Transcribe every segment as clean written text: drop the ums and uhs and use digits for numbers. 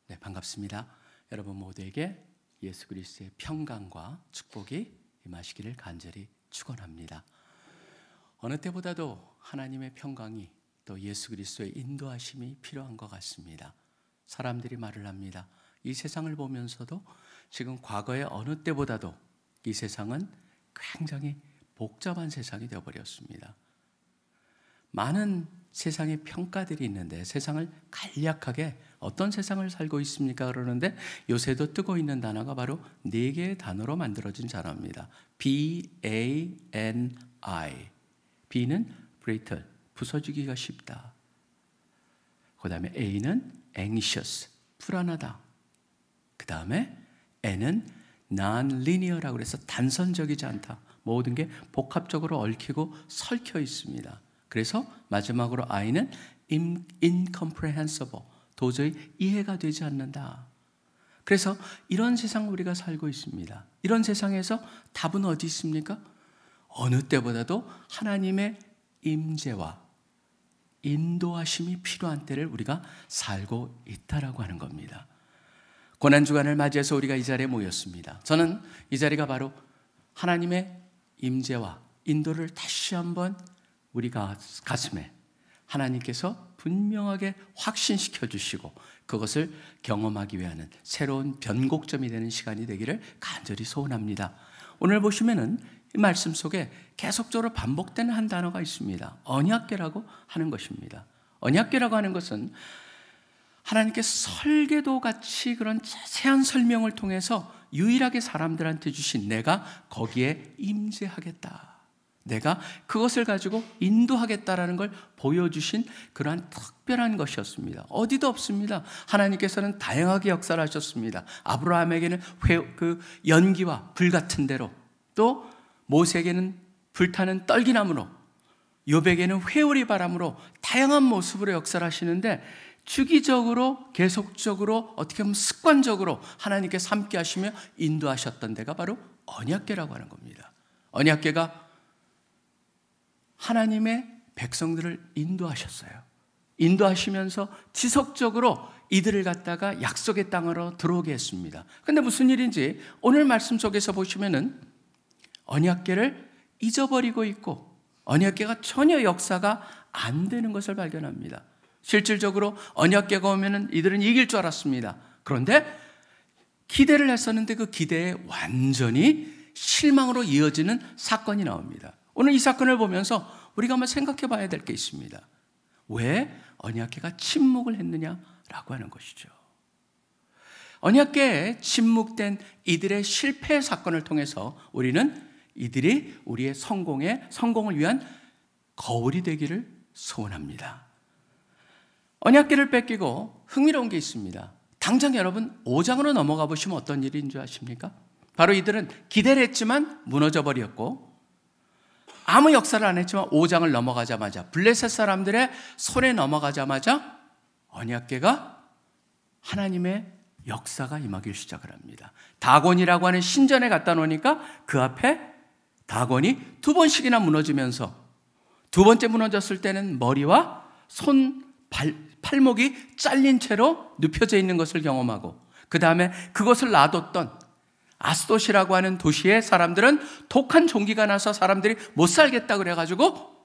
네, 반갑습니다. 여러분 모두에게 예수 그리스도의 평강과 축복이 임하시기를 간절히 축원합니다. 어느 때보다도 하나님의 평강이 또 예수 그리스도의 인도하심이 필요한 것 같습니다. 사람들이 말을 합니다. 이 세상을 보면서도 지금 과거의 어느 때보다도 이 세상은 굉장히 복잡한 세상이 되어버렸습니다. 많은 세상의 평가들이 있는데 세상을 간략하게 어떤 세상을 살고 있습니까? 그러는데 요새도 뜨고 있는 단어가 바로 4개의 단어로 만들어진 단어입니다. B-A-N-I. B는 brittle, 부서지기가 쉽다. 그 다음에 A는 anxious, 불안하다. 그 다음에 N은 non-linear라고 해서 단선적이지 않다. 모든 게 복합적으로 얽히고 설켜 있습니다. 그래서 마지막으로 I는 incomprehensible, 도저히 이해가 되지 않는다. 그래서 이런 세상 우리가 살고 있습니다. 이런 세상에서 답은 어디 있습니까? 어느 때보다도 하나님의 임재와 인도하심이 필요한 때를 우리가 살고 있다라고 하는 겁니다. 고난주간을 맞이해서 우리가 이 자리에 모였습니다. 저는 이 자리가 바로 하나님의 임재와 인도를 다시 한번 우리가 가슴에 하나님께서 분명하게 확신시켜 주시고 그것을 경험하기 위한 새로운 변곡점이 되는 시간이 되기를 간절히 소원합니다. 오늘 보시면은 이 말씀 속에 계속적으로 반복되는 한 단어가 있습니다. 언약궤라고 하는 것입니다. 언약궤라고 하는 것은 하나님께서 설계도 같이 그런 자세한 설명을 통해서 유일하게 사람들한테 주신 내가 거기에 임재하겠다. 내가 그것을 가지고 인도하겠다라는 걸 보여주신 그러한 특별한 것이었습니다. 어디도 없습니다. 하나님께서는 다양하게 역사를 하셨습니다. 아브라함에게는 연기와 불 같은 대로, 또 모세에게는 불타는 떨기나무로, 욥에게는 회오리 바람으로 다양한 모습으로 역사를 하시는데 주기적으로 계속적으로 어떻게 보면 습관적으로 하나님께서 함께 하시며 인도하셨던 데가 바로 언약궤라고 하는 겁니다. 언약궤가 하나님의 백성들을 인도하셨어요. 인도하시면서 지속적으로 이들을 갖다가 약속의 땅으로 들어오게 했습니다. 그런데 무슨 일인지 오늘 말씀 속에서 보시면은 언약궤를 잊어버리고 있고 언약궤가 전혀 역사가 안 되는 것을 발견합니다. 실질적으로 언약궤가 오면은 이들은 이길 줄 알았습니다. 그런데 기대를 했었는데 그 기대에 완전히 실망으로 이어지는 사건이 나옵니다. 오늘 이 사건을 보면서 우리가 한번 생각해 봐야 될 게 있습니다. 왜 언약궤가 침묵을 했느냐라고 하는 것이죠. 언약궤에 침묵된 이들의 실패 사건을 통해서 우리는 이들이 우리의 성공을 위한 거울이 되기를 소원합니다. 언약궤를 뺏기고 흥미로운 게 있습니다. 당장 여러분 5장으로 넘어가 보시면 어떤 일인 줄 아십니까? 바로 이들은 기대를 했지만 무너져 버렸고 아무 역사를 안 했지만 5장을 넘어가자마자 블레셋 사람들의 손에 넘어가자마자 언약궤가 하나님의 역사가 임하기 시작을 합니다. 다곤이라고 하는 신전에 갖다 놓으니까 그 앞에 다곤이 2번씩이나 무너지면서 두 번째 무너졌을 때는 머리와 팔목이 잘린 채로 눕혀져 있는 것을 경험하고 그 다음에 그것을 놔뒀던 아스돗이라고 하는 도시의 사람들은 독한 종기가 나서 사람들이 못 살겠다 그래가지고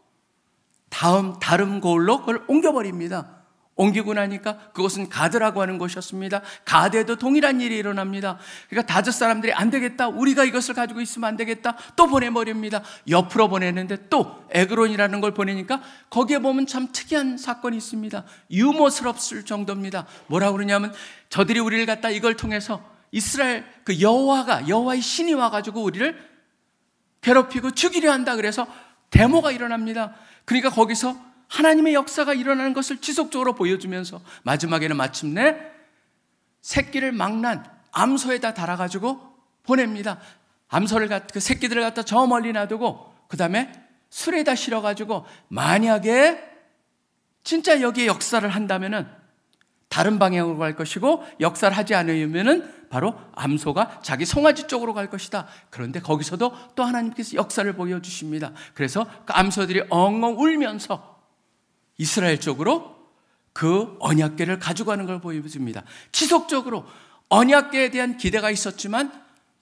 다른 고을로 그걸 옮겨버립니다. 옮기고 나니까 그것은 가드라고 하는 곳이었습니다. 가드에도 동일한 일이 일어납니다. 그러니까 다섯 사람들이 안 되겠다, 우리가 이것을 가지고 있으면 안 되겠다, 또 보내버립니다. 옆으로 보내는데 또 에그론이라는 걸 보내니까 거기에 보면 참 특이한 사건이 있습니다. 유머스럽을 정도입니다. 뭐라고 그러냐면 저들이 우리를 갖다 이걸 통해서 이스라엘 그 여호와의 신이 와가지고 우리를 괴롭히고 죽이려 한다 그래서 데모가 일어납니다. 그러니까 거기서 하나님의 역사가 일어나는 것을 지속적으로 보여주면서 마지막에는 마침내 새끼를 망난 암소에다 달아가지고 보냅니다. 그 새끼들을 갖다 저 멀리 놔두고 그 다음에 술에다 실어가지고 만약에 진짜 여기에 역사를 한다면은 다른 방향으로 갈 것이고 역사를 하지 않으면은 바로 암소가 자기 송아지 쪽으로 갈 것이다. 그런데 거기서도 또 하나님께서 역사를 보여주십니다. 그래서 그 암소들이 엉엉 울면서 이스라엘 쪽으로 그 언약궤를 가져가는 걸 보여줍니다. 지속적으로 언약궤에 대한 기대가 있었지만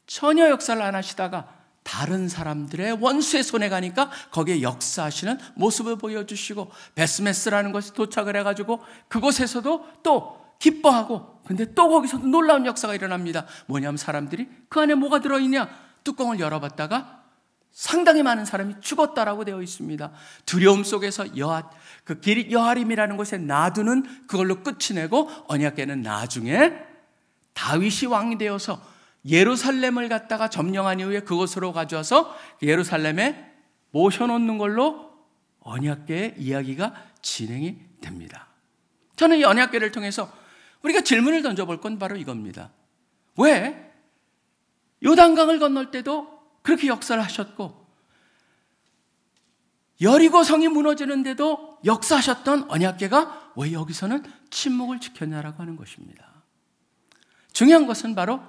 전혀 역사를 안 하시다가 다른 사람들의 원수의 손에 가니까 거기에 역사하시는 모습을 보여주시고 베스메스라는 것이 도착을 해가지고 그곳에서도 또 기뻐하고, 근데 또 거기서도 놀라운 역사가 일어납니다. 뭐냐면 사람들이 그 안에 뭐가 들어있냐, 뚜껑을 열어봤다가 상당히 많은 사람이 죽었다라고 되어 있습니다. 두려움 속에서 그 기릿 여하림이라는 곳에 놔두는 그걸로 끝이 내고, 언약궤는 나중에 다윗이 왕이 되어서 예루살렘을 갖다가 점령한 이후에 그곳으로 가져와서 예루살렘에 모셔놓는 걸로 언약궤의 이야기가 진행이 됩니다. 저는 이 언약궤를 통해서 우리가 질문을 던져볼 건 바로 이겁니다. 왜 요단강을 건널 때도 그렇게 역사를 하셨고 여리고 성이 무너지는데도 역사하셨던 언약궤가 왜 여기서는 침묵을 지켰냐라고 하는 것입니다. 중요한 것은 바로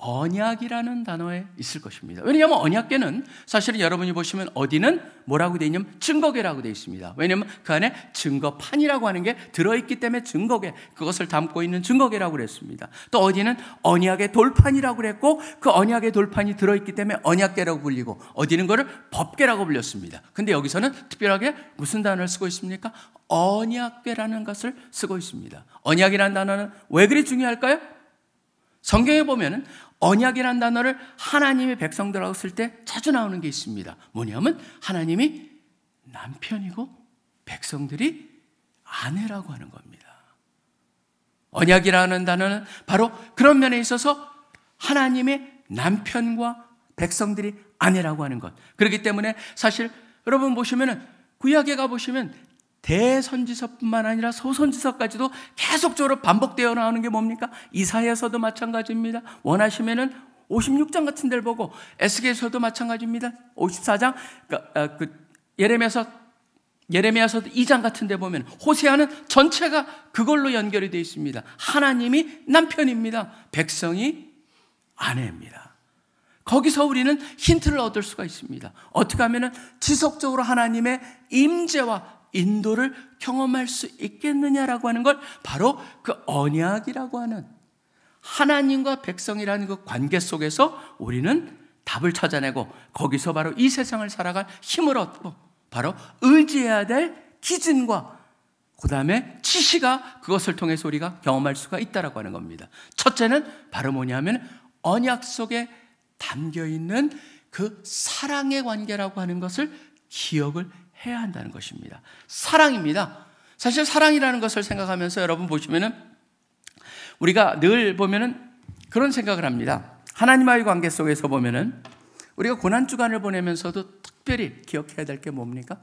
언약이라는 단어에 있을 것입니다. 왜냐하면 언약궤는 사실은 여러분이 보시면 어디는 뭐라고 되어 있냐면 증거궤라고 되어 있습니다. 왜냐하면 그 안에 증거판이라고 하는 게 들어있기 때문에 증거궤, 그것을 담고 있는 증거궤라고 그랬습니다. 또 어디는 언약의 돌판이라고 그랬고 그 언약의 돌판이 들어있기 때문에 언약궤라고 불리고, 어디는 그걸 법궤라고 불렸습니다. 근데 여기서는 특별하게 무슨 단어를 쓰고 있습니까? 언약궤라는 것을 쓰고 있습니다. 언약이라는 단어는 왜 그리 중요할까요? 성경에 보면은 언약이라는 단어를 하나님의 백성들하고 쓸 때 자주 나오는 게 있습니다. 뭐냐면 하나님이 남편이고 백성들이 아내라고 하는 겁니다. 언약이라는 단어는 바로 그런 면에 있어서 하나님의 남편과 백성들이 아내라고 하는 것. 그렇기 때문에 사실 여러분 보시면은 구약에 가보시면 대선지서뿐만 아니라 소선지서까지도 계속적으로 반복되어 나오는 게 뭡니까? 이사야서도 마찬가지입니다. 원하시면은 56장 같은 데를 보고, 에스겔서도 마찬가지입니다. 54장, 예레미야서도 2장 같은 데 보면 호세아는 전체가 그걸로 연결이 되어 있습니다. 하나님이 남편입니다. 백성이 아내입니다. 거기서 우리는 힌트를 얻을 수가 있습니다. 어떻게 하면은 지속적으로 하나님의 임재와 인도를 경험할 수 있겠느냐라고 하는 걸 바로 그 언약이라고 하는 하나님과 백성이라는 그 관계 속에서 우리는 답을 찾아내고, 거기서 바로 이 세상을 살아갈 힘을 얻고, 바로 의지해야 될 기준과 그 다음에 지시가 그것을 통해서 우리가 경험할 수가 있다라고 하는 겁니다. 첫째는 바로 뭐냐면 언약 속에 담겨있는 그 사랑의 관계라고 하는 것을 기억을 해야 한다는 것입니다. 사랑입니다. 사실 사랑이라는 것을 생각하면서 여러분 보시면은 우리가 늘 보면은 그런 생각을 합니다. 하나님과의 관계 속에서 보면은 우리가 고난주간을 보내면서도 특별히 기억해야 될 게 뭡니까?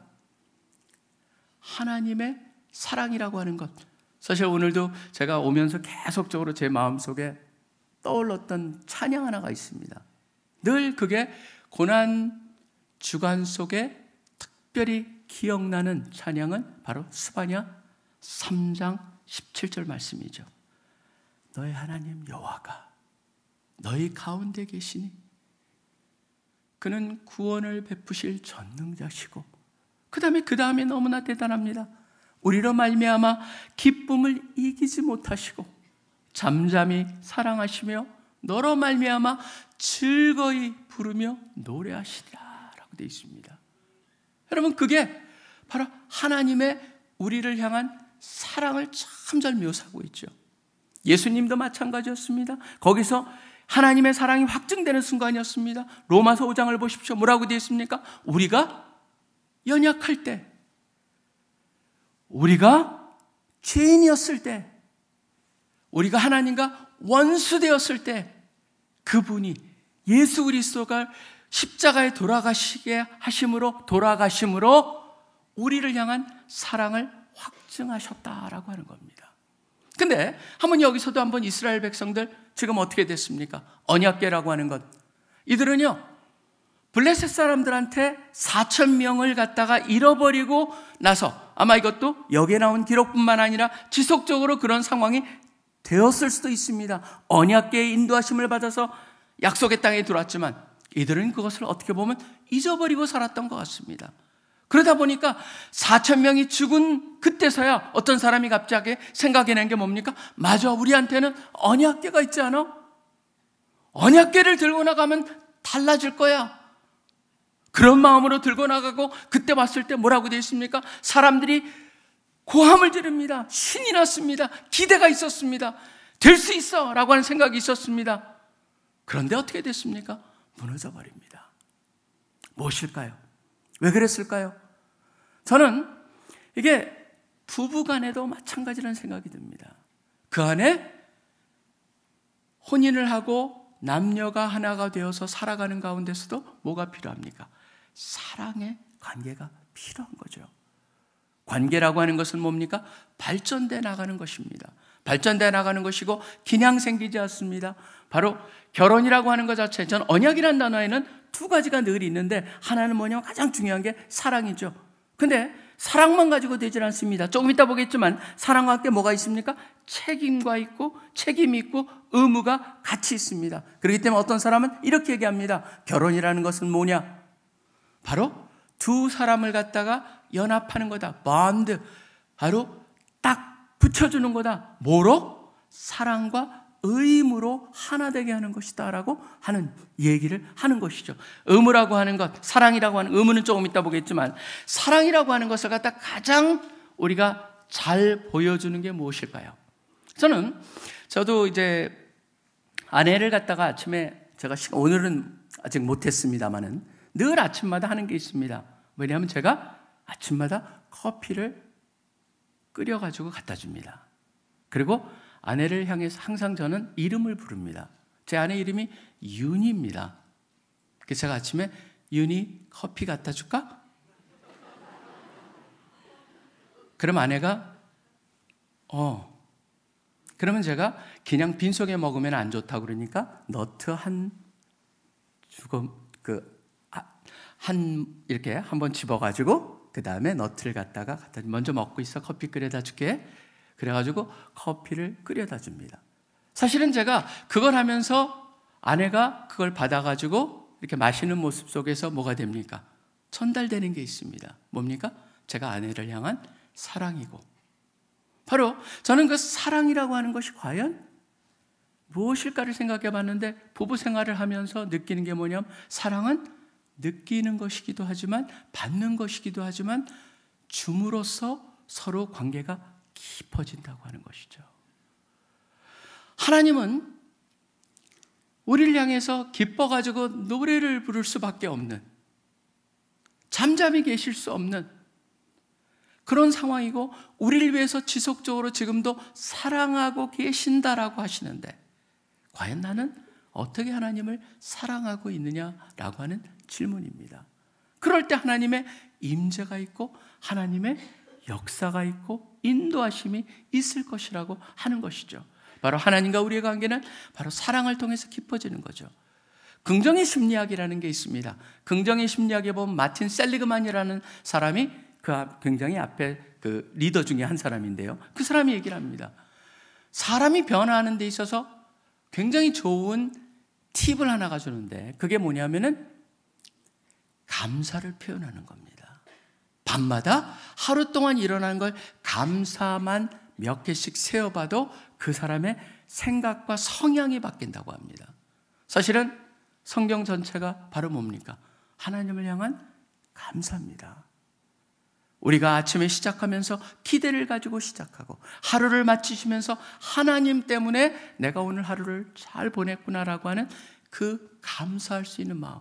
하나님의 사랑이라고 하는 것. 사실 오늘도 제가 오면서 계속적으로 제 마음속에 떠올랐던 찬양 하나가 있습니다. 늘 그게 고난주간 속에 특별히 기억나는 찬양은 바로 스바냐 3장 17절 말씀이죠. 너희 하나님 여호와가 너희 가운데 계시니 그는 구원을 베푸실 전능자시고, 그 다음에 너무나 대단합니다. 우리로 말미암아 기쁨을 이기지 못하시고 잠잠히 사랑하시며 너로 말미암아 즐거이 부르며 노래하시리라라고 되어 있습니다. 여러분, 그게 바로 하나님의 우리를 향한 사랑을 참 잘 묘사하고 있죠. 예수님도 마찬가지였습니다. 거기서 하나님의 사랑이 확증되는 순간이었습니다. 로마서 5장을 보십시오. 뭐라고 되어 있습니까? 우리가 연약할 때, 우리가 죄인이었을 때, 우리가 하나님과 원수되었을 때 그분이 예수 그리스도가 십자가에 돌아가시게 돌아가심으로 우리를 향한 사랑을 확증하셨다라고 하는 겁니다. 근데 한번 여기서도 한번 이스라엘 백성들 지금 어떻게 됐습니까? 언약궤라고 하는 것. 이들은요, 블레셋 사람들한테 4,000명을 갖다가 잃어버리고 나서, 아마 이것도 여기에 나온 기록뿐만 아니라 지속적으로 그런 상황이 되었을 수도 있습니다. 언약궤의 인도하심을 받아서 약속의 땅에 들어왔지만 이들은 그것을 어떻게 보면 잊어버리고 살았던 것 같습니다. 그러다 보니까 4,000명이 죽은 그때서야 어떤 사람이 갑자기 생각해낸 게 뭡니까? 맞아, 우리한테는 언약궤가 있지 않아? 언약궤를 들고 나가면 달라질 거야. 그런 마음으로 들고 나가고 그때 봤을 때 뭐라고 되어 있습니까? 사람들이 고함을 지릅니다. 신이 났습니다. 기대가 있었습니다. 될 수 있어 라고 하는 생각이 있었습니다. 그런데 어떻게 됐습니까? 무너져 버립니다. 무엇일까요? 왜 그랬을까요? 저는 이게 부부간에도 마찬가지라는 생각이 듭니다. 그 안에 혼인을 하고 남녀가 하나가 되어서 살아가는 가운데서도 뭐가 필요합니까? 사랑의 관계가 필요한 거죠. 관계라고 하는 것은 뭡니까? 발전돼 나가는 것입니다. 발전돼 나가는 것이고 그냥 생기지 않습니다. 바로 결혼이라고 하는 것 자체, 전 언약이라는 단어에는 두 가지가 늘 있는데 하나는 뭐냐면 가장 중요한 게 사랑이죠. 근데 사랑만 가지고 되질 않습니다. 조금 이따 보겠지만 사랑과 함께 뭐가 있습니까? 책임이 있고 의무가 같이 있습니다. 그렇기 때문에 어떤 사람은 이렇게 얘기합니다. 결혼이라는 것은 뭐냐? 바로 두 사람을 갖다가 연합하는 거다. 본드. 바로 딱 붙여주는 거다. 뭐로? 사랑과 의무로 하나 되게 하는 것이다 라고 하는 얘기를 하는 것이죠. 의무라고 하는 것, 사랑이라고 하는, 의무는 조금 이따 보겠지만 사랑이라고 하는 것을 갖다 가장 우리가 잘 보여주는 게 무엇일까요? 저도 이제 아내를 갖다가 아침에 제가 오늘은 아직 못했습니다만은 늘 아침마다 하는 게 있습니다. 왜냐하면 제가 아침마다 커피를 끓여가지고 갖다 줍니다. 그리고 아내를 향해서 항상 저는 이름을 부릅니다. 제 아내 이름이 윤희입니다. 그래서 제가 아침에 윤희 커피 갖다 줄까? 그럼 아내가 그러면 제가 그냥 빈속에 먹으면 안 좋다고 그러니까 너트 이렇게 한번 집어가지고 그 다음에 너트를 갖다 먼저 먹고 있어, 커피 끓여다 줄게. 그래가지고 커피를 끓여다 줍니다. 사실은 제가 그걸 하면서 아내가 그걸 받아가지고 이렇게 마시는 모습 속에서 뭐가 됩니까? 전달되는 게 있습니다. 뭡니까? 제가 아내를 향한 사랑이고, 바로 저는 그 사랑이라고 하는 것이 과연 무엇일까를 생각해 봤는데 부부 생활을 하면서 느끼는 게 뭐냐면 사랑은 느끼는 것이기도 하지만 받는 것이기도 하지만 줌으로써 서로 관계가 깊어진다고 하는 것이죠. 하나님은 우리를 향해서 기뻐가지고 노래를 부를 수밖에 없는, 잠잠히 계실 수 없는 그런 상황이고 우리를 위해서 지속적으로 지금도 사랑하고 계신다라고 하시는데 과연 나는 어떻게 하나님을 사랑하고 있느냐라고 하는 질문입니다. 그럴 때 하나님의 임재가 있고 하나님의 역사가 있고 인도하심이 있을 것이라고 하는 것이죠. 바로 하나님과 우리의 관계는 바로 사랑을 통해서 깊어지는 거죠. 긍정의 심리학이라는 게 있습니다. 긍정의 심리학에 보면 마틴 셀리그만이라는 사람이 굉장히 앞에 그 리더 중에 한 사람인데요. 그 사람이 얘기를 합니다. 사람이 변화하는 데 있어서 굉장히 좋은 팁을 하나가 주는데 그게 뭐냐면은 감사를 표현하는 겁니다. 밤마다 하루 동안 일어난 걸 감사만 몇 개씩 세어봐도 그 사람의 생각과 성향이 바뀐다고 합니다. 사실은 성경 전체가 바로 뭡니까? 하나님을 향한 감사입니다. 우리가 아침에 시작하면서 기대를 가지고 시작하고 하루를 마치시면서 하나님 때문에 내가 오늘 하루를 잘 보냈구나라고 하는 그 감사할 수 있는 마음,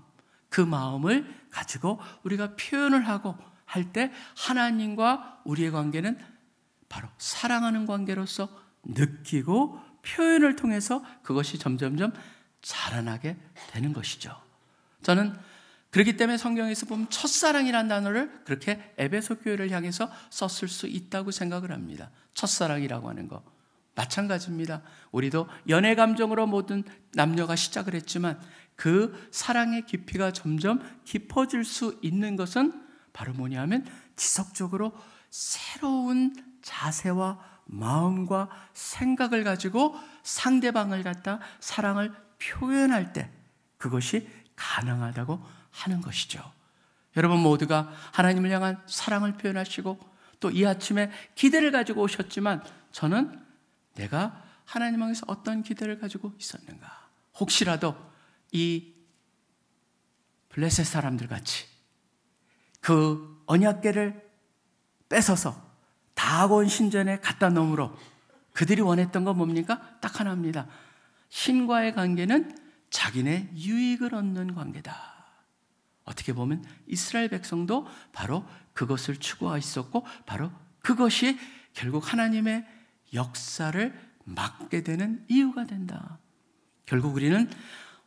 그 마음을 가지고 우리가 표현을 하고 할 때 하나님과 우리의 관계는 바로 사랑하는 관계로서 느끼고 표현을 통해서 그것이 점점점 자라나게 되는 것이죠. 저는 그렇기 때문에 성경에서 보면 첫사랑이라는 단어를 그렇게 에베소 교회를 향해서 썼을 수 있다고 생각을 합니다. 첫사랑이라고 하는 거 마찬가지입니다. 우리도 연애 감정으로 모든 남녀가 시작을 했지만 그 사랑의 깊이가 점점 깊어질 수 있는 것은 바로 뭐냐면 지속적으로 새로운 자세와 마음과 생각을 가지고 상대방을 갖다 사랑을 표현할 때 그것이 가능하다고 하는 것이죠. 여러분 모두가 하나님을 향한 사랑을 표현하시고 또 이 아침에 기대를 가지고 오셨지만 저는 내가 하나님 향해서 어떤 기대를 가지고 있었는가? 혹시라도 이 블레셋 사람들 같이 그 언약궤를 뺏어서 다곤 신전에 갖다 놓음으로 그들이 원했던 건 뭡니까? 딱 하나입니다. 신과의 관계는 자기네 유익을 얻는 관계다. 어떻게 보면 이스라엘 백성도 바로 그것을 추구하고 있었고 바로 그것이 결국 하나님의 역사를 막게 되는 이유가 된다. 결국 우리는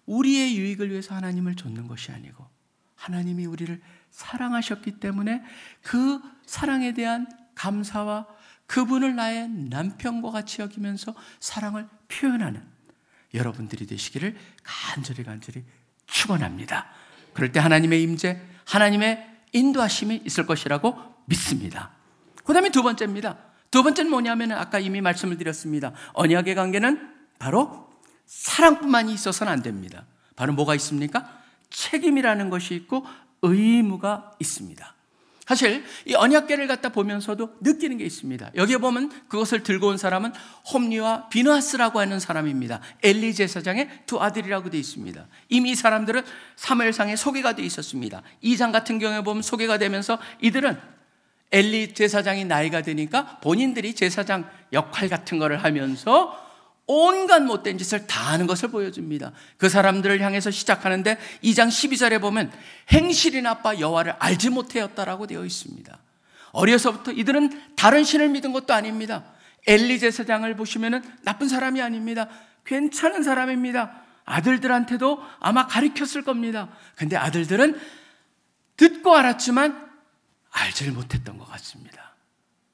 우리의 유익을 위해서 하나님을 좇는 것이 아니고 하나님이 우리를 사랑하셨기 때문에 그 사랑에 대한 감사와 그분을 나의 남편과 같이 여기면서 사랑을 표현하는 여러분들이 되시기를 간절히 축원합니다. 그럴 때 하나님의 임재, 하나님의 인도하심이 있을 것이라고 믿습니다. 그 다음에 두 번째입니다. 두 번째는 뭐냐면 아까 이미 말씀을 드렸습니다. 언약의 관계는 바로 사랑뿐만이 있어서는 안 됩니다. 바로 뭐가 있습니까? 책임이라는 것이 있고 의무가 있습니다. 사실 이 언약궤를 갖다 보면서도 느끼는 게 있습니다. 여기에 보면 그것을 들고 온 사람은 홈리와 비느하스라고 하는 사람입니다. 엘리 제사장의 두 아들이라고 되어 있습니다. 이미 이 사람들은 사무엘상에 소개가 되어 있었습니다. 2장 같은 경우에 보면 소개가 되면서 이들은 엘리 제사장이 나이가 드니까 본인들이 제사장 역할 같은 거를 하면서 온갖 못된 짓을 다 하는 것을 보여줍니다. 그 사람들을 향해서 시작하는데 2장 12절에 보면 행실이 나빠 여호와를 알지 못하였다라고 되어 있습니다. 어려서부터 이들은 다른 신을 믿은 것도 아닙니다. 엘리 제사장을 보시면 나쁜 사람이 아닙니다. 괜찮은 사람입니다. 아들들한테도 아마 가르쳤을 겁니다. 근데 아들들은 듣고 알았지만 알지를 못했던 것 같습니다.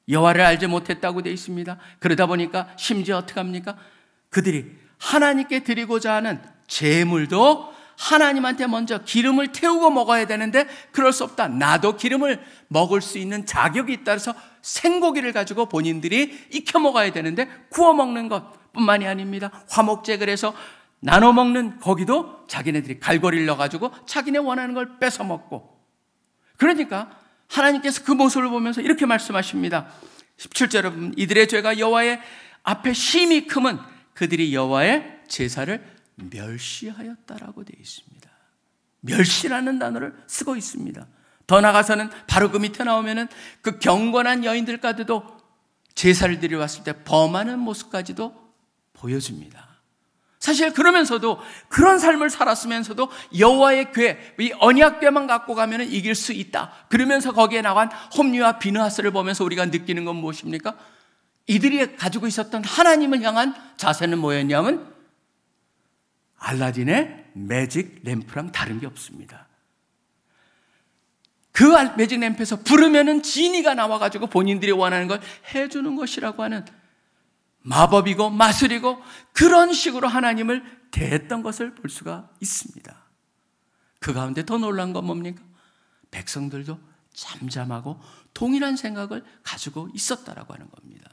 여호와를 알지 못했다고 되어 있습니다. 그러다 보니까 심지어 어떻게 합니까? 그들이 하나님께 드리고자 하는 제물도 하나님한테 먼저 기름을 태우고 먹어야 되는데 그럴 수 없다. 나도 기름을 먹을 수 있는 자격이 있다 해서 생고기를 가지고 본인들이 익혀 먹어야 되는데 구워 먹는 것뿐만이 아닙니다. 화목제 그래서 나눠 먹는 거기도 자기네들이 갈고리를 넣어가지고 자기네 원하는 걸 뺏어 먹고, 그러니까 하나님께서 그 모습을 보면서 이렇게 말씀하십니다. 17절에 보면 이들의 죄가 여호와의 앞에 심히 크면 그들이 여호와의 제사를 멸시하였다라고 되어 있습니다. 멸시라는 단어를 쓰고 있습니다. 더 나아가서는 바로 그 밑에 나오면은 그 경건한 여인들까지도 제사를 드리러 왔을 때 범하는 모습까지도 보여줍니다. 사실 그러면서도 그런 삶을 살았으면서도 여호와의 궤, 이 언약궤만 갖고 가면 이길 수 있다. 그러면서 거기에 나간 홈리와 비느하스를 보면서 우리가 느끼는 건 무엇입니까? 이들이 가지고 있었던 하나님을 향한 자세는 뭐였냐면 알라딘의 매직 램프랑 다른 게 없습니다. 그 매직 램프에서 부르면은 지니가 나와가지고 본인들이 원하는 걸 해주는 것이라고 하는 마법이고 마술이고 그런 식으로 하나님을 대했던 것을 볼 수가 있습니다. 그 가운데 더 놀라운 건 뭡니까? 백성들도 잠잠하고 동일한 생각을 가지고 있었다라고 하는 겁니다.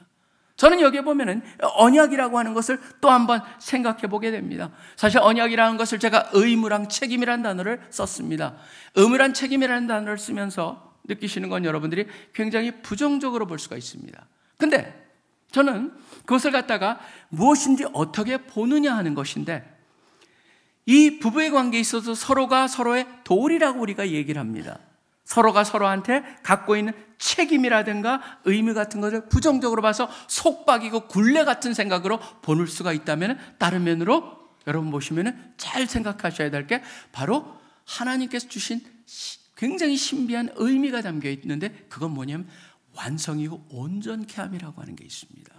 저는 여기에 보면은 언약이라고 하는 것을 또 한번 생각해 보게 됩니다. 사실 언약이라는 것을 제가 의무랑 책임이라는 단어를 썼습니다. 의무란 책임이라는 단어를 쓰면서 느끼시는 건 여러분들이 굉장히 부정적으로 볼 수가 있습니다. 근데 저는 그것을 갖다가 무엇인지 어떻게 보느냐 하는 것인데, 이 부부의 관계에 있어서 서로가 서로의 도울이라고 우리가 얘기를 합니다. 서로가 서로한테 갖고 있는 책임이라든가 의미 같은 것을 부정적으로 봐서 속박이고 굴레 같은 생각으로 보는 수가 있다면, 다른 면으로 여러분 보시면 잘 생각하셔야 될 게 바로 하나님께서 주신 굉장히 신비한 의미가 담겨 있는데, 그건 뭐냐면 완성이고 온전케 함이라고 하는 게 있습니다.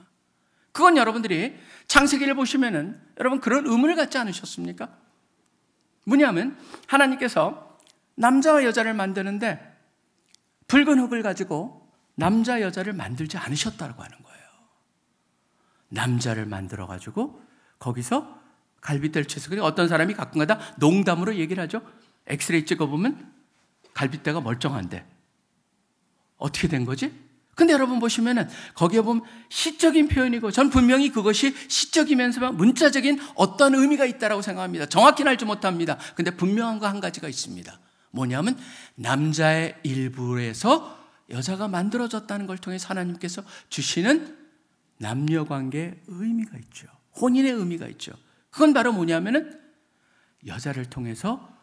그건 여러분들이 창세기를 보시면은 여러분 그런 의문을 갖지 않으셨습니까? 뭐냐면 하나님께서 남자와 여자를 만드는데 붉은 흙을 가지고 남자 여자를 만들지 않으셨다고 하는 거예요. 남자를 만들어 가지고 거기서 갈빗대를 쳐서, 어떤 사람이 가끔가다 농담으로 얘기를 하죠. 엑스레이 찍어보면 갈빗대가 멀쩡한데 어떻게 된 거지? 근데 여러분 보시면은 거기에 보면 시적인 표현이고, 전 분명히 그것이 시적이면서 문자적인 어떤 의미가 있다라고 생각합니다. 정확히는 알지 못합니다. 근데 분명한 거 한 가지가 있습니다. 뭐냐면 남자의 일부에서 여자가 만들어졌다는 걸 통해서 하나님께서 주시는 남녀관계의 의미가 있죠. 혼인의 의미가 있죠. 그건 바로 뭐냐면은 여자를 통해서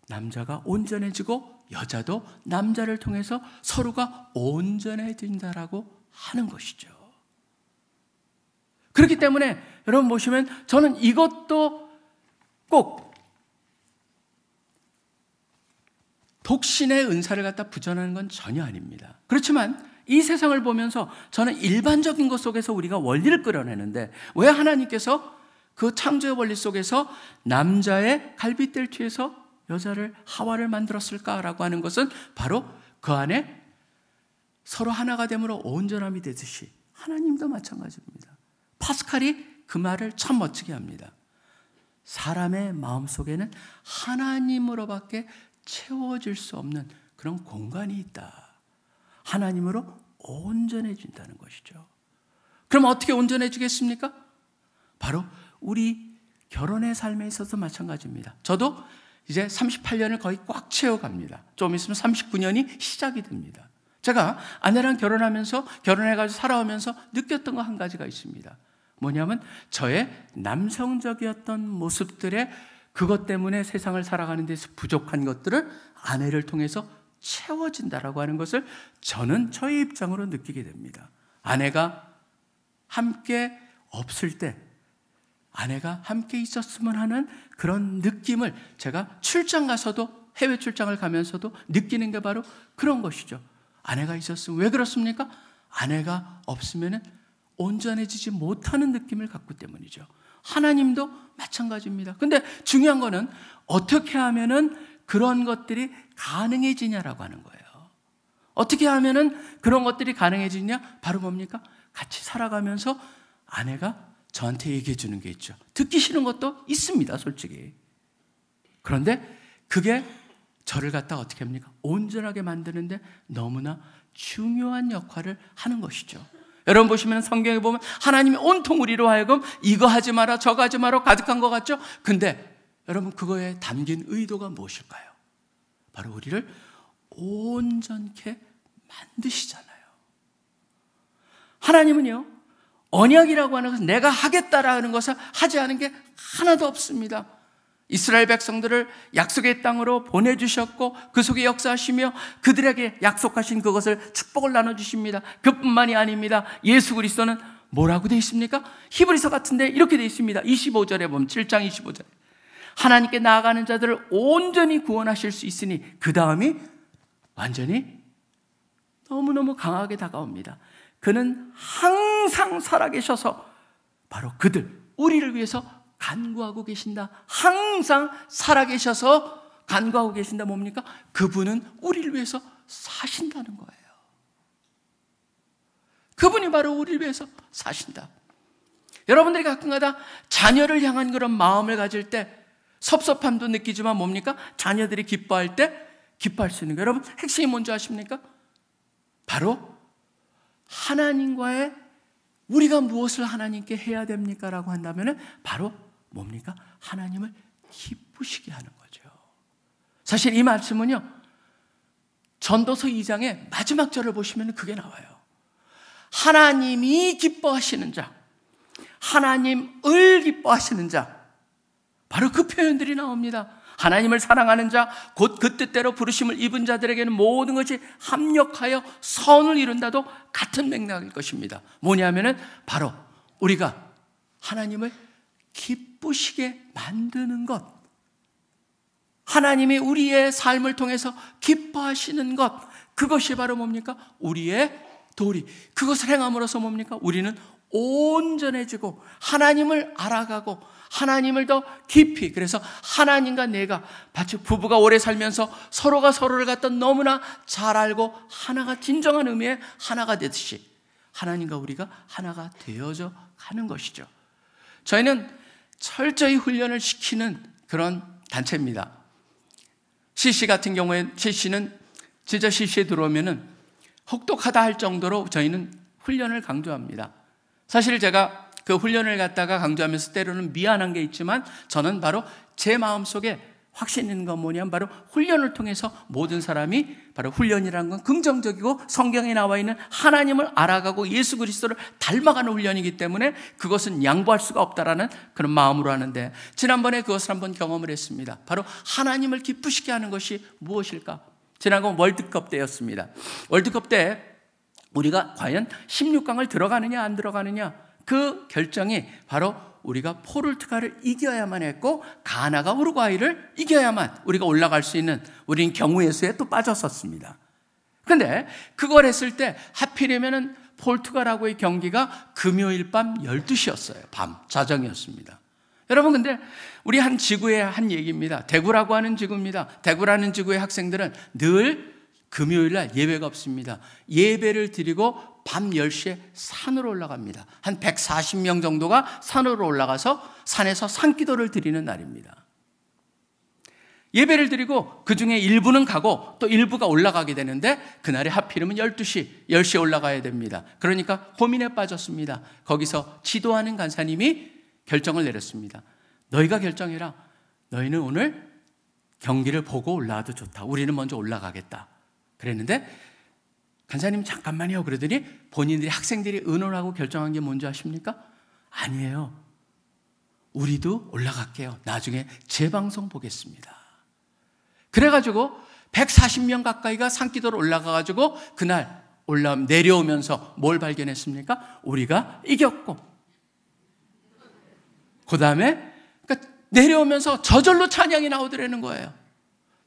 남자가 온전해지고 여자도 남자를 통해서 서로가 온전해진다라고 하는 것이죠. 그렇기 때문에 여러분 보시면 저는 이것도 꼭 독신의 은사를 갖다 부정하는 건 전혀 아닙니다. 그렇지만 이 세상을 보면서 저는 일반적인 것 속에서 우리가 원리를 끌어내는데 왜 하나님께서 그 창조의 원리 속에서 남자의 갈빗대를 취해서 여자를 하와를 만들었을까라고 하는 것은 바로 그 안에 서로 하나가 됨으로 온전함이 되듯이 하나님도 마찬가지입니다. 파스칼이 그 말을 참 멋지게 합니다. 사람의 마음속에는 하나님으로밖에 채워질 수 없는 그런 공간이 있다. 하나님으로 온전해진다는 것이죠. 그럼 어떻게 온전해지겠습니까? 바로 우리 결혼의 삶에 있어서 마찬가지입니다. 저도 이제 38년을 거의 꽉 채워갑니다. 좀 있으면 39년이 시작이 됩니다. 제가 아내랑 결혼하면서 결혼해가지고 살아오면서 느꼈던 거 한 가지가 있습니다. 뭐냐면 저의 남성적이었던 모습들의 그것 때문에 세상을 살아가는 데서 부족한 것들을 아내를 통해서 채워진다라고 하는 것을 저는 저의 입장으로 느끼게 됩니다. 아내가 함께 없을 때 아내가 함께 있었으면 하는 그런 느낌을 제가 출장 가서도 해외 출장을 가면서도 느끼는 게 바로 그런 것이죠. 아내가 있었으면 왜 그렇습니까? 아내가 없으면 온전해지지 못하는 느낌을 갖고 때문이죠. 하나님도 마찬가지입니다. 근데 중요한 거는 어떻게 하면은 그런 것들이 가능해지냐라고 하는 거예요. 어떻게 하면은 그런 것들이 가능해지냐? 바로 뭡니까? 같이 살아가면서 아내가 저한테 얘기해 주는 게 있죠. 듣기 싫은 것도 있습니다, 솔직히. 그런데 그게 저를 갖다 어떻게 합니까? 온전하게 만드는데 너무나 중요한 역할을 하는 것이죠. 여러분 보시면 성경에 보면 하나님이 온통 우리로 하여금 이거 하지 마라 저거 하지 마라 가득한 것 같죠? 근데 여러분 그거에 담긴 의도가 무엇일까요? 바로 우리를 온전케 만드시잖아요. 하나님은요 언약이라고 하는 것은 내가 하겠다라는 것을 하지 않은 게 하나도 없습니다. 이스라엘 백성들을 약속의 땅으로 보내주셨고 그 속에 역사하시며 그들에게 약속하신 그것을 축복을 나눠주십니다. 그뿐만이 아닙니다. 예수 그리스도는 뭐라고 되어 있습니까? 히브리서 같은데 이렇게 되어 있습니다. 25절에 보면 7장 25절에 하나님께 나아가는 자들을 온전히 구원하실 수 있으니 그 다음이 완전히 너무너무 강하게 다가옵니다. 그는 항상 살아계셔서 바로 그들 우리를 위해서 간구하고 계신다. 항상 살아계셔서 간구하고 계신다. 뭡니까? 그분은 우리를 위해서 사신다는 거예요. 그분이 바로 우리를 위해서 사신다. 여러분들이 가끔가다 자녀를 향한 그런 마음을 가질 때 섭섭함도 느끼지만 뭡니까? 자녀들이 기뻐할 때 기뻐할 수 있는 거. 여러분 핵심이 뭔지 아십니까? 바로 하나님과의 우리가 무엇을 하나님께 해야 됩니까? 라고 한다면 바로 뭡니까? 하나님을 기쁘시게 하는 거죠. 사실 이 말씀은요 전도서 2장의 마지막 절을 보시면 그게 나와요. 하나님이 기뻐하시는 자, 하나님을 기뻐하시는 자, 바로 그 표현들이 나옵니다. 하나님을 사랑하는 자, 곧 그 뜻대로 부르심을 입은 자들에게는 모든 것이 합력하여 선을 이룬다도 같은 맥락일 것입니다. 뭐냐면은 바로 우리가 하나님을 기쁘시게 만드는 것, 하나님이 우리의 삶을 통해서 기뻐하시는 것, 그것이 바로 뭡니까? 우리의 도리. 그것을 행함으로써 뭡니까? 우리는 온전해지고 하나님을 알아가고 하나님을 더 깊이, 그래서 하나님과 내가 마치 부부가 오래 살면서 서로가 서로를 갖다 너무나 잘 알고 하나가 진정한 의미의 하나가 되듯이 하나님과 우리가 하나가 되어져 가는 것이죠. 저희는 철저히 훈련을 시키는 그런 단체입니다. CC 같은 경우에 CC는 진짜 CC에 들어오면은 혹독하다 할 정도로 저희는 훈련을 강조합니다. 사실 제가 그 훈련을 갖다가 강조하면서 때로는 미안한 게 있지만 저는 바로 제 마음속에 확신 있는 건 뭐냐면 바로 훈련을 통해서 모든 사람이 바로 훈련이라는 건 긍정적이고 성경에 나와 있는 하나님을 알아가고 예수 그리스도를 닮아가는 훈련이기 때문에 그것은 양보할 수가 없다라는 그런 마음으로 하는데, 지난번에 그것을 한번 경험을 했습니다. 바로 하나님을 기쁘시게 하는 것이 무엇일까? 지난번 월드컵 때였습니다. 월드컵 때 우리가 과연 16강을 들어가느냐 안 들어가느냐, 그 결정이 바로 우리가 포르투갈을 이겨야만 했고 가나가 우루과이를 이겨야만 우리가 올라갈 수 있는, 우린 경우의 수에 또 빠졌었습니다. 그런데 그걸 했을 때 하필이면은 포르투갈하고의 경기가 금요일 밤 12시였어요. 밤 자정이었습니다. 여러분, 근데 우리 한 지구의 한 얘기입니다. 대구라고 하는 지구입니다. 대구라는 지구의 학생들은 늘 금요일 날 예배가 없습니다. 예배를 드리고 밤 10시에 산으로 올라갑니다. 한 140명 정도가 산으로 올라가서 산에서 산기도를 드리는 날입니다. 예배를 드리고 그 중에 일부는 가고 또 일부가 올라가게 되는데, 그날에 하필이면 12시, 10시에 올라가야 됩니다. 그러니까 고민에 빠졌습니다. 거기서 지도하는 간사님이 결정을 내렸습니다. 너희가 결정해라. 너희는 오늘 경기를 보고 올라와도 좋다. 우리는 먼저 올라가겠다. 그랬는데 간사님 잠깐만요 그러더니 본인들이, 학생들이 의논하고 결정한 게 뭔지 아십니까? 아니에요. 우리도 올라갈게요. 나중에 재방송 보겠습니다. 그래가지고 140명 가까이가 산기도로 올라가가지고 그날 내려오면서 뭘 발견했습니까? 우리가 이겼고, 그 다음에 그러니까 내려오면서 저절로 찬양이 나오더라는 거예요.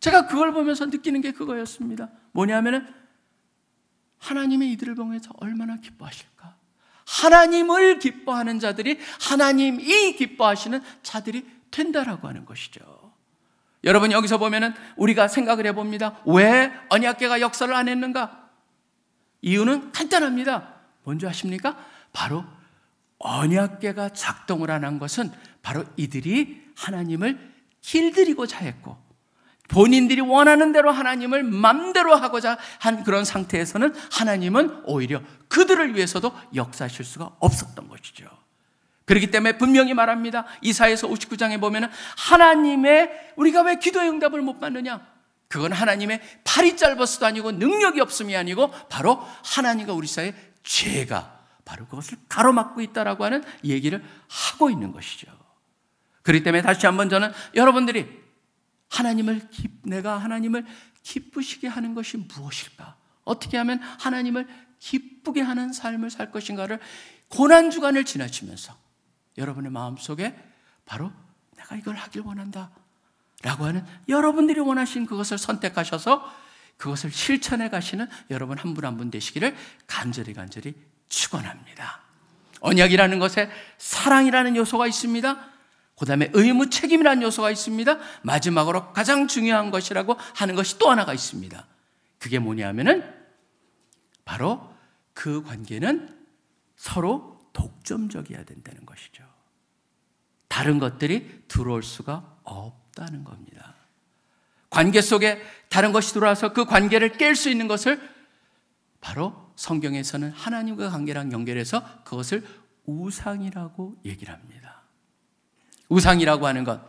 제가 그걸 보면서 느끼는 게 그거였습니다. 뭐냐면은 하나님의 이들을 보면서 얼마나 기뻐하실까? 하나님을 기뻐하는 자들이 하나님이 기뻐하시는 자들이 된다라고 하는 것이죠. 여러분, 여기서 보면은 우리가 생각을 해봅니다. 왜 언약궤가 역사를 안 했는가? 이유는 간단합니다. 뭔지 아십니까? 바로 언약궤가 작동을 안 한 것은 바로 이들이 하나님을 길들이고자 했고, 본인들이 원하는 대로 하나님을 맘대로 하고자 한 그런 상태에서는 하나님은 오히려 그들을 위해서도 역사하실 수가 없었던 것이죠. 그렇기 때문에 분명히 말합니다. 이사야서 59장에 보면 하나님의, 우리가 왜 기도의 응답을 못 받느냐? 그건 하나님의 팔이 짧아서도 아니고 능력이 없음이 아니고 바로 하나님과 우리 사이의 죄가 바로 그것을 가로막고 있다라고 하는 얘기를 하고 있는 것이죠. 그렇기 때문에 다시 한번 저는 여러분들이 내가 하나님을 기쁘시게 하는 것이 무엇일까? 어떻게 하면 하나님을 기쁘게 하는 삶을 살 것인가를 고난주간을 지나치면서 여러분의 마음속에 바로 내가 이걸 하길 원한다 라고 하는, 여러분들이 원하신 그것을 선택하셔서 그것을 실천해 가시는 여러분 한 분 한 분 되시기를 간절히 축원합니다. 언약이라는 것에 사랑이라는 요소가 있습니다. 그 다음에 의무 책임이라는 요소가 있습니다. 마지막으로 가장 중요한 것이라고 하는 것이 또 하나가 있습니다. 그게 뭐냐면은 바로 그 관계는 서로 독점적이어야 된다는 것이죠. 다른 것들이 들어올 수가 없다는 겁니다. 관계 속에 다른 것이 들어와서 그 관계를 깰 수 있는 것을 바로 성경에서는 하나님과 관계랑 연결해서 그것을 우상이라고 얘기를 합니다. 우상이라고 하는 것,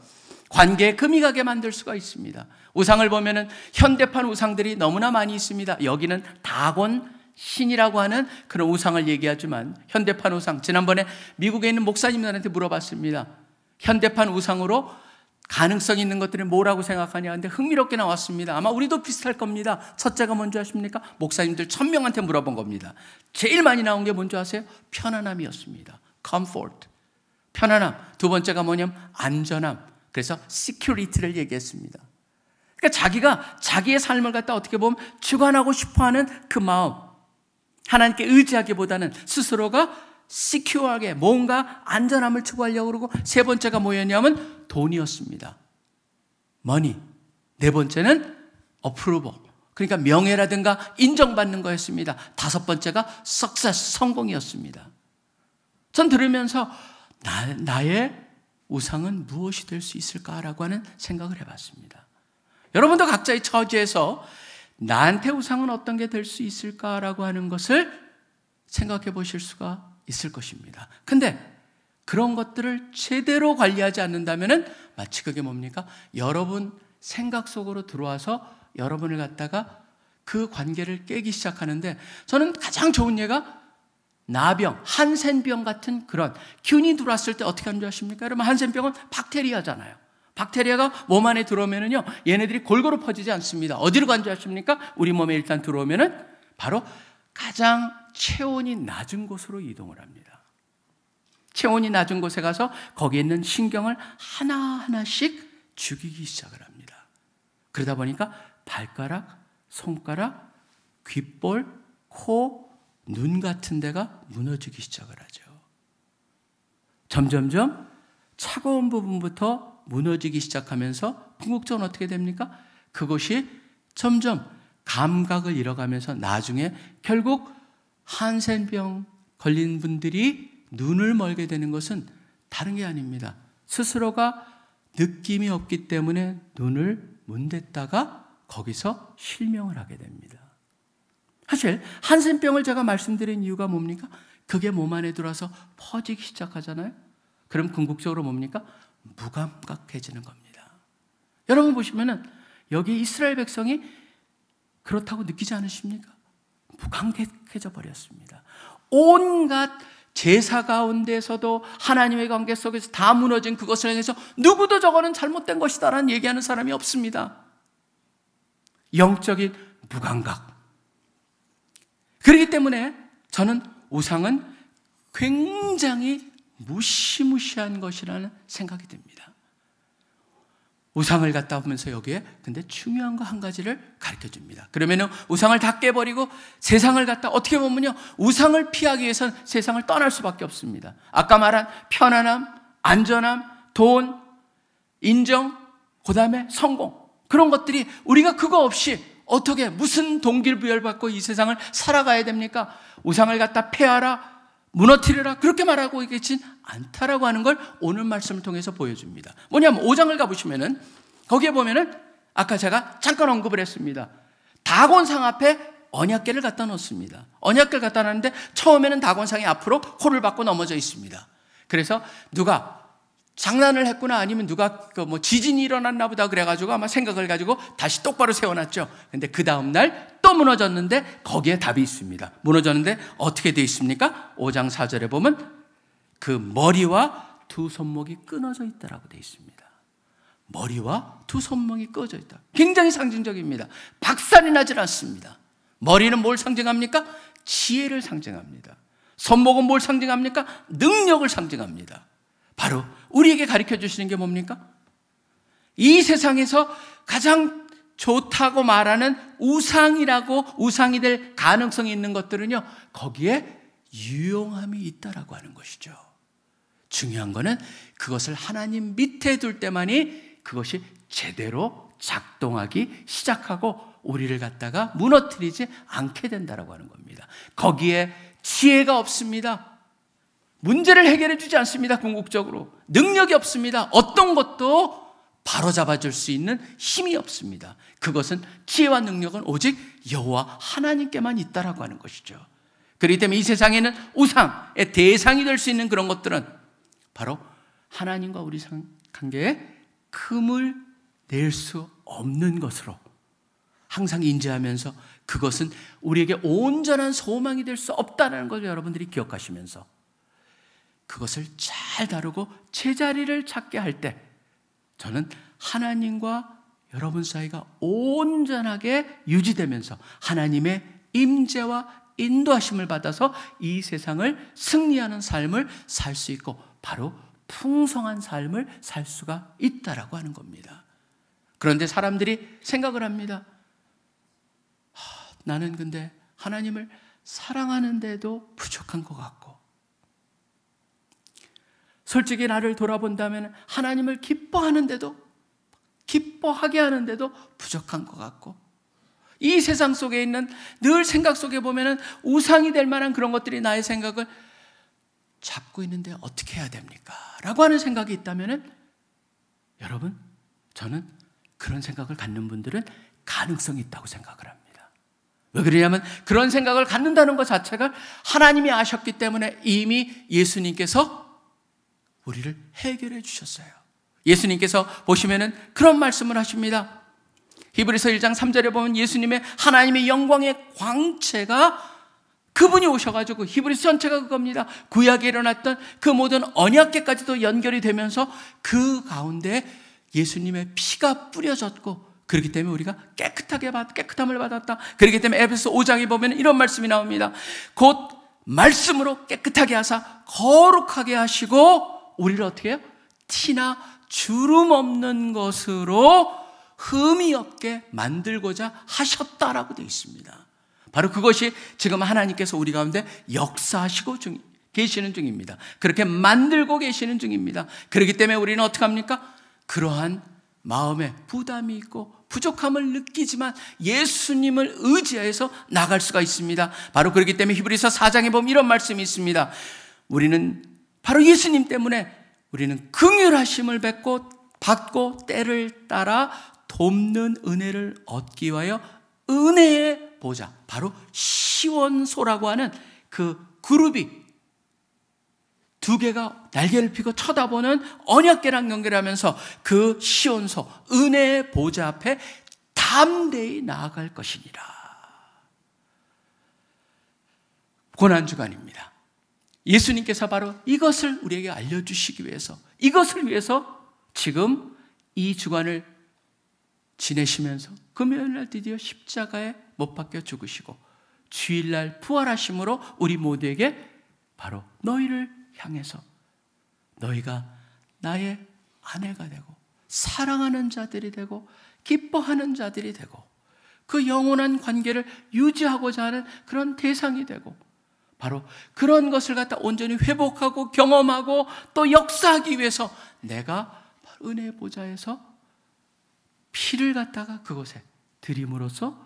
관계에 금이 가게 만들 수가 있습니다. 우상을 보면은 현대판 우상들이 너무나 많이 있습니다. 여기는 다곤 신이라고 하는 그런 우상을 얘기하지만, 현대판 우상, 지난번에 미국에 있는 목사님들한테 물어봤습니다. 현대판 우상으로 가능성 있는 것들이 뭐라고 생각하냐. 근데 흥미롭게 나왔습니다. 아마 우리도 비슷할 겁니다. 첫째가 뭔지 아십니까? 목사님들 1000명한테 물어본 겁니다. 제일 많이 나온 게 뭔지 아세요? 편안함이었습니다. comfort, 편안함. 두 번째가 뭐냐면 안전함. 그래서 security를 얘기했습니다. 그러니까 자기가 자기의 삶을 갖다 어떻게 보면 주관하고 싶어하는 그 마음, 하나님께 의지하기보다는 스스로가 시큐어하게 뭔가 안전함을 추구하려고 그러고, 세 번째가 뭐였냐면 돈이었습니다. 머니. 네 번째는 approval, 그러니까 명예라든가 인정받는 거였습니다. 다섯 번째가 success, 성공이었습니다. 전 들으면서 나의 우상은 무엇이 될 수 있을까라고 하는 생각을 해봤습니다. 여러분도 각자의 처지에서 나한테 우상은 어떤 게 될 수 있을까라고 하는 것을 생각해 보실 수가 있을 것입니다. 근데 그런 것들을 제대로 관리하지 않는다면 마치 그게 뭡니까? 여러분 생각 속으로 들어와서 여러분을 갖다가 그 관계를 깨기 시작하는데, 저는 가장 좋은 예가 나병, 한센병 같은 그런 균이 들어왔을 때 어떻게 하는 줄 아십니까? 여러분, 한센병은 박테리아잖아요. 박테리아가 몸 안에 들어오면은요, 얘네들이 골고루 퍼지지 않습니다. 어디로 간 줄 아십니까? 우리 몸에 일단 들어오면은 바로 가장 체온이 낮은 곳으로 이동을 합니다. 체온이 낮은 곳에 가서 거기에 있는 신경을 하나하나씩 죽이기 시작을 합니다. 그러다 보니까 발가락, 손가락, 귓볼, 코, 눈 같은 데가 무너지기 시작을 하죠. 점점점 차가운 부분부터 무너지기 시작하면서 궁극적으로 어떻게 됩니까? 그것이 점점 감각을 잃어가면서 나중에 결국 한센병 걸린 분들이 눈을 멀게 되는 것은 다른 게 아닙니다. 스스로가 느낌이 없기 때문에 눈을 문댔다가 거기서 실명을 하게 됩니다. 사실 한센병을 제가 말씀드린 이유가 뭡니까? 그게 몸 안에 들어와서 퍼지기 시작하잖아요. 그럼 궁극적으로 뭡니까? 무감각해지는 겁니다. 여러분 보시면은 여기 이스라엘 백성이 그렇다고 느끼지 않으십니까? 무감각해져 버렸습니다. 온갖 제사 가운데서도 하나님의 관계 속에서 다 무너진 그것을 향해서 누구도 저거는 잘못된 것이다라는 얘기하는 사람이 없습니다. 영적인 무감각. 그렇기 때문에 저는 우상은 굉장히 무시무시한 것이라는 생각이 듭니다. 우상을 갖다 보면서 여기에 근데 중요한 거 한 가지를 가르쳐 줍니다. 그러면은 우상을 다 깨버리고 세상을 갖다 어떻게 보면요, 우상을 피하기 위해서는 세상을 떠날 수밖에 없습니다. 아까 말한 편안함, 안전함, 돈, 인정, 그 다음에 성공, 그런 것들이 우리가 그거 없이 어떻게 무슨 동기부여를 이 세상을 살아가야 됩니까? 우상을 갖다 폐하라, 무너뜨려라, 그렇게 말하고 있진 않다라고 하는 걸 오늘 말씀을 통해서 보여줍니다. 뭐냐면 5장을 가보시면은 거기에 보면은 아까 제가 잠깐 언급을 했습니다. 다곤상 앞에 언약궤를 갖다 놓습니다. 언약궤를 갖다 놨는데 처음에는 다곤상이 앞으로 코를 박고 넘어져 있습니다. 그래서 누가 장난을 했구나, 아니면 누가 지진이 일어났나 보다 그래가지고 아마 생각을 가지고 다시 똑바로 세워놨죠. 근데 그 다음날 또 무너졌는데 거기에 답이 있습니다. 무너졌는데 어떻게 돼 있습니까? 5장 4절에 보면 그 머리와 두 손목이 끊어져 있다라고 돼 있습니다. 머리와 두 손목이 끊어져 있다. 굉장히 상징적입니다. 박살이 나질 않습니다. 머리는 뭘 상징합니까? 지혜를 상징합니다. 손목은 뭘 상징합니까? 능력을 상징합니다. 바로 우리에게 가르쳐 주시는 게 뭡니까? 이 세상에서 가장 좋다고 말하는 우상이 될 가능성이 있는 것들은요, 거기에 유용함이 있다라고 하는 것이죠. 중요한 거는 그것을 하나님 밑에 둘 때만이 그것이 제대로 작동하기 시작하고 우리를 갖다가 무너뜨리지 않게 된다라고 하는 겁니다. 거기에 지혜가 없습니다. 문제를 해결해 주지 않습니다. 궁극적으로 능력이 없습니다. 어떤 것도 바로잡아 줄 수 있는 힘이 없습니다. 그것은 지혜와 능력은 오직 여호와 하나님께만 있다라고 하는 것이죠. 그렇기 때문에 이 세상에는 우상의 대상이 될 수 있는 그런 것들은 바로 하나님과 우리 관계에 금을 낼 수 없는 것으로 항상 인지하면서 그것은 우리에게 온전한 소망이 될 수 없다는 걸 여러분들이 기억하시면서 그것을 잘 다루고 제자리를 찾게 할 때 저는 하나님과 여러분 사이가 온전하게 유지되면서 하나님의 임재와 인도하심을 받아서 이 세상을 승리하는 삶을 살 수 있고 바로 풍성한 삶을 살 수가 있다라고 하는 겁니다. 그런데 사람들이 생각을 합니다. 나는 근데 하나님을 사랑하는데도 부족한 것 같고, 솔직히 나를 돌아본다면 하나님을 기뻐하게 하는데도 부족한 것 같고, 이 세상 속에 있는 늘 생각 속에 보면은 우상이 될 만한 그런 것들이 나의 생각을 잡고 있는데 어떻게 해야 됩니까? 라고 하는 생각이 있다면은 여러분, 저는 그런 생각을 갖는 분들은 가능성이 있다고 생각을 합니다. 왜 그러냐면 그런 생각을 갖는다는 것 자체가 하나님이 아셨기 때문에 이미 예수님께서 우리를 해결해 주셨어요. 예수님께서 보시면은 그런 말씀을 하십니다. 히브리서 1장 3절에 보면 예수님의 하나님의 영광의 광채가 그분이 오셔가지고 히브리서 전체가 그겁니다. 구약에 일어났던 그 모든 언약궤까지도 연결이 되면서 그 가운데 예수님의 피가 뿌려졌고, 그렇기 때문에 우리가 깨끗함을 받았다. 그렇기 때문에 에베소 5장에 보면 이런 말씀이 나옵니다. 곧 말씀으로 깨끗하게 하사 거룩하게 하시고 우리를 어떻게 해요? 티나 주름 없는 것으로 흠이 없게 만들고자 하셨다라고 되어 있습니다. 바로 그것이 지금 하나님께서 우리 가운데 역사하시고 계시는 중입니다. 그렇게 만들고 계시는 중입니다. 그렇기 때문에 우리는 어떻게 합니까? 그러한 마음에 부담이 있고 부족함을 느끼지만 예수님을 의지해서 나갈 수가 있습니다. 바로 그렇기 때문에 히브리서 4장에 보면 이런 말씀이 있습니다. 우리는 바로 예수님 때문에 우리는 긍휼하심을 받고 때를 따라 돕는 은혜를 얻기 위하여 은혜의 보좌, 바로 시원소라고 하는 그 그룹이 두 개가 날개를 펴고 쳐다보는 언약궤랑 연결하면서 그 시온소, 은혜의 보좌 앞에 담대히 나아갈 것이니라. 고난주간입니다. 예수님께서 바로 이것을 우리에게 알려주시기 위해서, 이것을 위해서 지금 이 주간을 지내시면서 금요일날 드디어 십자가에 못 박혀 죽으시고 주일날 부활하심으로 우리 모두에게 바로 너희를 향해서 너희가 나의 아내가 되고 사랑하는 자들이 되고 기뻐하는 자들이 되고 그 영원한 관계를 유지하고자 하는 그런 대상이 되고 바로 그런 것을 갖다 온전히 회복하고 경험하고 또 역사하기 위해서 내가 바로 은혜의 보좌에서 피를 갖다가 그곳에 드림으로써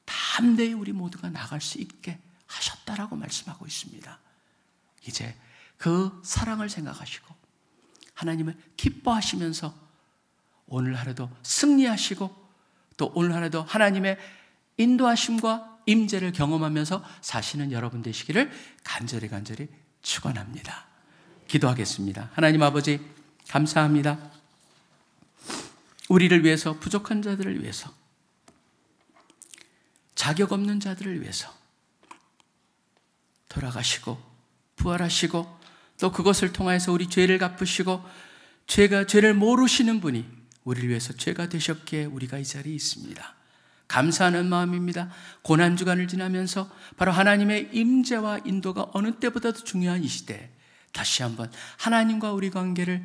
담대히 우리 모두가 나갈 수 있게 하셨다라고 말씀하고 있습니다. 이제 그 사랑을 생각하시고 하나님을 기뻐하시면서 오늘 하루도 승리하시고 또 오늘 하루도 하나님의 인도하심과 임재를 경험하면서 사시는 여러분 되시기를 간절히 축원합니다. 기도하겠습니다. 하나님 아버지 감사합니다. 우리를 위해서, 부족한 자들을 위해서, 자격 없는 자들을 위해서 돌아가시고 부활하시고 또 그것을 통해서 우리 죄를 갚으시고 죄를 모르시는 분이 우리를 위해서 죄가 되셨기에 우리가 이 자리에 있습니다. 감사하는 마음입니다. 고난주간을 지나면서 바로 하나님의 임재와 인도가 어느 때보다도 중요한 이 시대에 다시 한번 하나님과 우리 관계를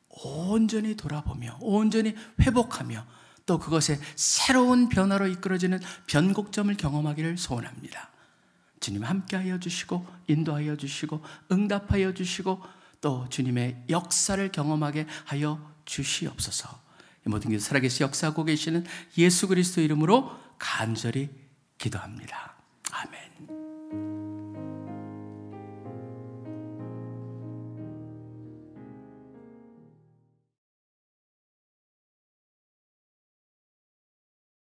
온전히 돌아보며 온전히 회복하며 또 그것에 새로운 변화로 이끌어지는 변곡점을 경험하기를 소원합니다. 주님 함께하여 주시고 인도하여 주시고 응답하여 주시고 또 주님의 역사를 경험하게 하여 주시옵소서. 이 모든 게 살아계시 역사하고 계시는 예수 그리스도 이름으로 간절히 기도합니다.